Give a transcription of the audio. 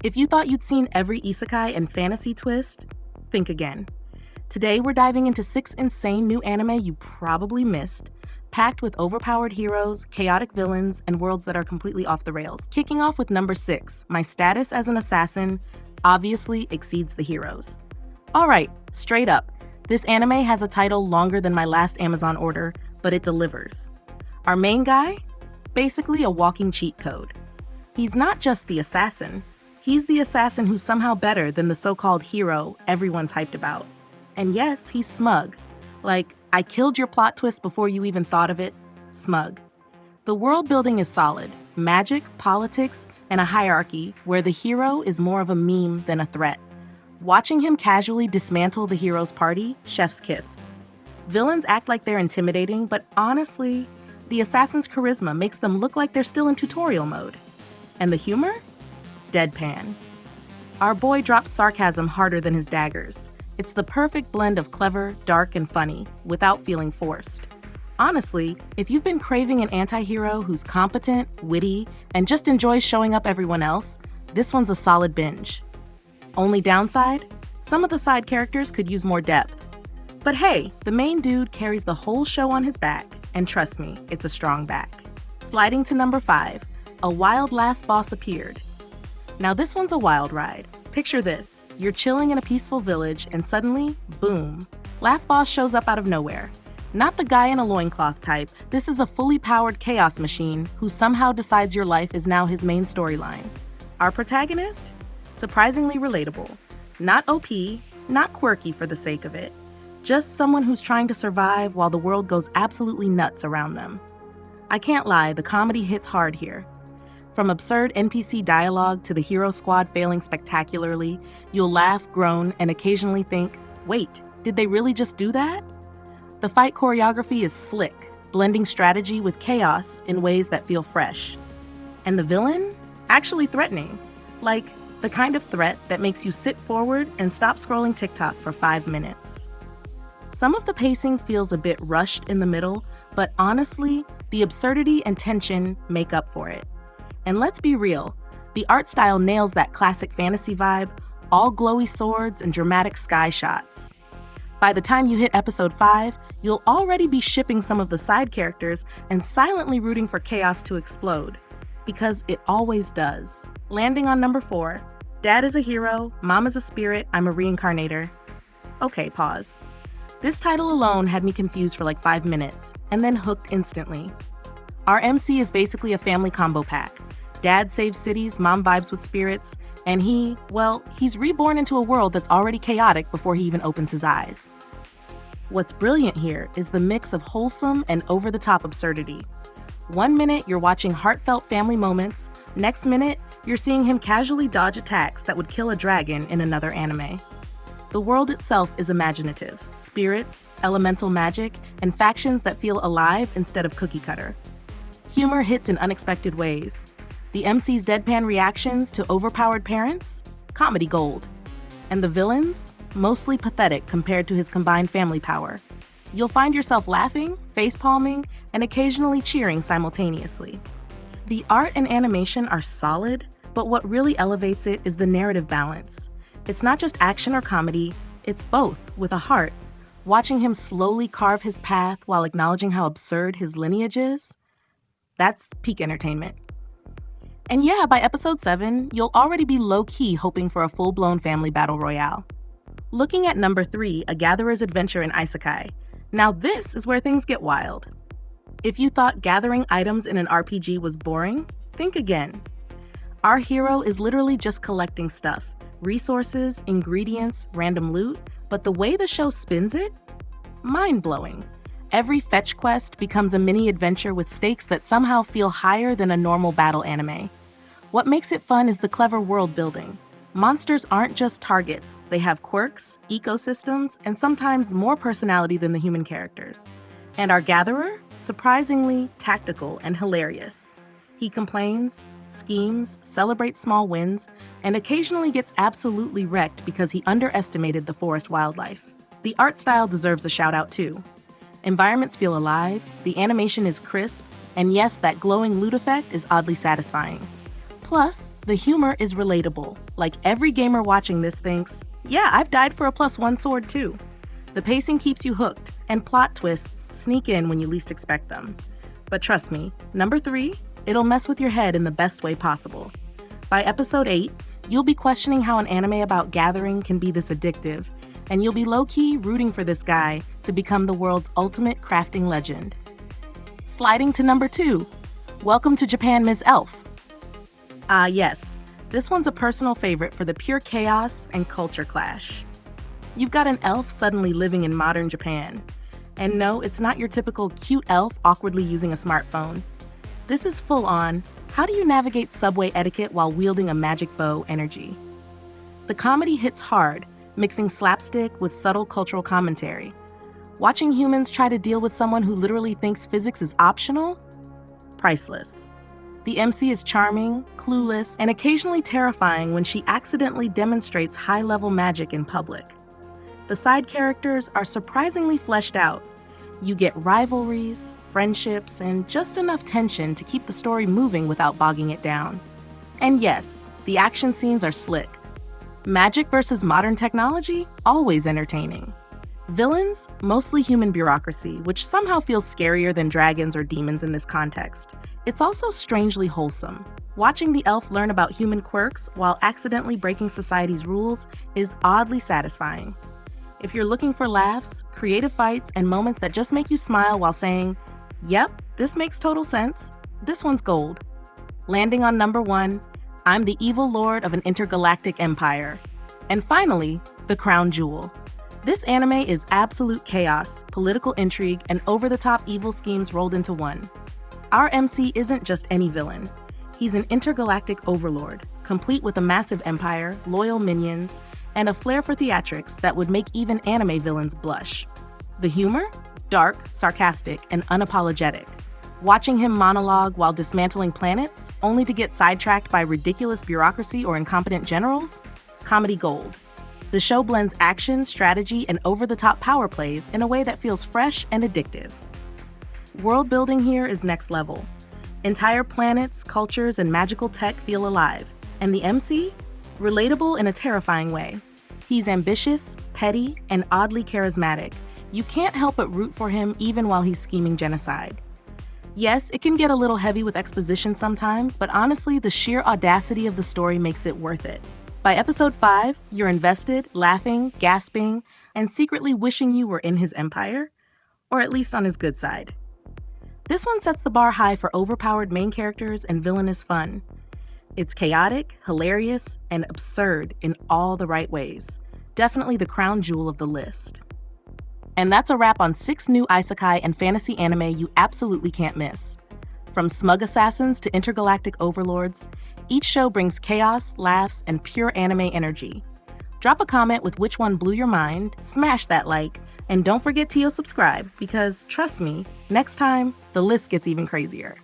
If you thought you'd seen every isekai and fantasy twist, think again. Today, we're diving into 6 insane new anime you probably missed, packed with overpowered heroes, chaotic villains, and worlds that are completely off the rails. Kicking off with number 6, my status as an assassin obviously exceeds the heroes. Alright, straight up, this anime has a title longer than my last Amazon order, but it delivers. Our main guy? Basically a walking cheat code. He's not just the assassin, he's the assassin who's somehow better than the so-called hero everyone's hyped about. And yes, he's smug. Like, I killed your plot twist before you even thought of it. Smug. The world building is solid. Magic, politics, and a hierarchy where the hero is more of a meme than a threat. Watching him casually dismantle the hero's party, chef's kiss. Villains act like they're intimidating, but honestly, the assassin's charisma makes them look like they're still in tutorial mode. And the humor? Deadpan. Our boy drops sarcasm harder than his daggers. It's the perfect blend of clever, dark, and funny, without feeling forced. Honestly, if you've been craving an anti-hero who's competent, witty, and just enjoys showing up everyone else, this one's a solid binge. Only downside? Some of the side characters could use more depth. But hey, the main dude carries the whole show on his back, and trust me, it's a strong back. Sliding to number 5, a wild last boss appeared. Now this one's a wild ride. Picture this, you're chilling in a peaceful village and suddenly, boom, last boss shows up out of nowhere. Not the guy in a loincloth type, this is a fully powered chaos machine who somehow decides your life is now his main storyline. Our protagonist? Surprisingly relatable. Not OP, not quirky for the sake of it. Just someone who's trying to survive while the world goes absolutely nuts around them. I can't lie, the comedy hits hard here. From absurd NPC dialogue to the hero squad failing spectacularly, you'll laugh, groan, and occasionally think, wait, did they really just do that? The fight choreography is slick, blending strategy with chaos in ways that feel fresh. And the villain? Actually threatening. Like, the kind of threat that makes you sit forward and stop scrolling TikTok for 5 minutes. Some of the pacing feels a bit rushed in the middle, but honestly, the absurdity and tension make up for it. And let's be real, the art style nails that classic fantasy vibe, all glowy swords and dramatic sky shots. By the time you hit episode 5, you'll already be shipping some of the side characters and silently rooting for chaos to explode. Because it always does. Landing on number 4, Dad is a hero, Mom is a spirit, I'm a reincarnator. Okay, pause. This title alone had me confused for like 5 minutes, and then hooked instantly. Our MC is basically a family combo pack. Dad saves cities, Mom vibes with spirits, and he's reborn into a world that's already chaotic before he even opens his eyes. What's brilliant here is the mix of wholesome and over-the-top absurdity. 1 minute, you're watching heartfelt family moments. Next minute, you're seeing him casually dodge attacks that would kill a dragon in another anime. The world itself is imaginative. Spirits, elemental magic, and factions that feel alive instead of cookie-cutter. Humor hits in unexpected ways. The MC's deadpan reactions to overpowered parents? Comedy gold. And the villains? Mostly pathetic compared to his combined family power. You'll find yourself laughing, face-palming, and occasionally cheering simultaneously. The art and animation are solid, but what really elevates it is the narrative balance. It's not just action or comedy, it's both, with a heart. Watching him slowly carve his path while acknowledging how absurd his lineage is, that's peak entertainment. And yeah, by episode 7, you'll already be low-key hoping for a full-blown family battle royale. Looking at number 3, A Gatherer's Adventure in Isekai. Now this is where things get wild. If you thought gathering items in an RPG was boring, think again. Our hero is literally just collecting stuff. Resources, ingredients, random loot, but the way the show spins it? Mind-blowing. Every fetch quest becomes a mini adventure with stakes that somehow feel higher than a normal battle anime. What makes it fun is the clever world building. Monsters aren't just targets, they have quirks, ecosystems, and sometimes more personality than the human characters. And our gatherer? Surprisingly tactical and hilarious. He complains, schemes, celebrates small wins, and occasionally gets absolutely wrecked because he underestimated the forest wildlife. The art style deserves a shout out too. Environments feel alive, the animation is crisp, and yes, that glowing loot effect is oddly satisfying. Plus, the humor is relatable. Like every gamer watching this thinks, yeah, I've died for a +1 sword too. The pacing keeps you hooked, and plot twists sneak in when you least expect them. But trust me, number 3, it'll mess with your head in the best way possible. By episode 8, you'll be questioning how an anime about gathering can be this addictive, and you'll be low-key rooting for this guy to become the world's ultimate crafting legend. Sliding to number 2, Welcome to Japan, Ms. Elf. Ah yes, this one's a personal favorite for the pure chaos and culture clash. You've got an elf suddenly living in modern Japan. And no, it's not your typical cute elf awkwardly using a smartphone. This is full-on, how do you navigate subway etiquette while wielding a magic bow energy? The comedy hits hard, mixing slapstick with subtle cultural commentary. Watching humans try to deal with someone who literally thinks physics is optional? Priceless. The MC is charming, clueless, and occasionally terrifying when she accidentally demonstrates high-level magic in public. The side characters are surprisingly fleshed out. You get rivalries, friendships, and just enough tension to keep the story moving without bogging it down. And yes, the action scenes are slick. Magic versus modern technology? Always entertaining. Villains? Mostly human bureaucracy, which somehow feels scarier than dragons or demons in this context. It's also strangely wholesome. Watching the elf learn about human quirks while accidentally breaking society's rules is oddly satisfying. If you're looking for laughs, creative fights, and moments that just make you smile while saying, yep, this makes total sense, this one's gold. Landing on number 1, I'm the evil lord of an intergalactic empire. And finally, the crown jewel. This anime is absolute chaos, political intrigue, and over-the-top evil schemes rolled into one. Our MC isn't just any villain. He's an intergalactic overlord, complete with a massive empire, loyal minions, and a flair for theatrics that would make even anime villains blush. The humor? Dark, sarcastic, and unapologetic. Watching him monologue while dismantling planets, only to get sidetracked by ridiculous bureaucracy or incompetent generals? Comedy gold. The show blends action, strategy, and over-the-top power plays in a way that feels fresh and addictive. World building here is next level. Entire planets, cultures, and magical tech feel alive. And the MC? Relatable in a terrifying way. He's ambitious, petty, and oddly charismatic. You can't help but root for him even while he's scheming genocide. Yes, it can get a little heavy with exposition sometimes, but honestly, the sheer audacity of the story makes it worth it. By episode 5, you're invested, laughing, gasping, and secretly wishing you were in his empire, or at least on his good side. This one sets the bar high for overpowered main characters and villainous fun. It's chaotic, hilarious, and absurd in all the right ways. Definitely the crown jewel of the list. And that's a wrap on 6 new isekai and fantasy anime you absolutely can't miss. From smug assassins to intergalactic overlords, each show brings chaos, laughs, and pure anime energy. Drop a comment with which one blew your mind, smash that like, and don't forget to subscribe because, trust me, next time, the list gets even crazier.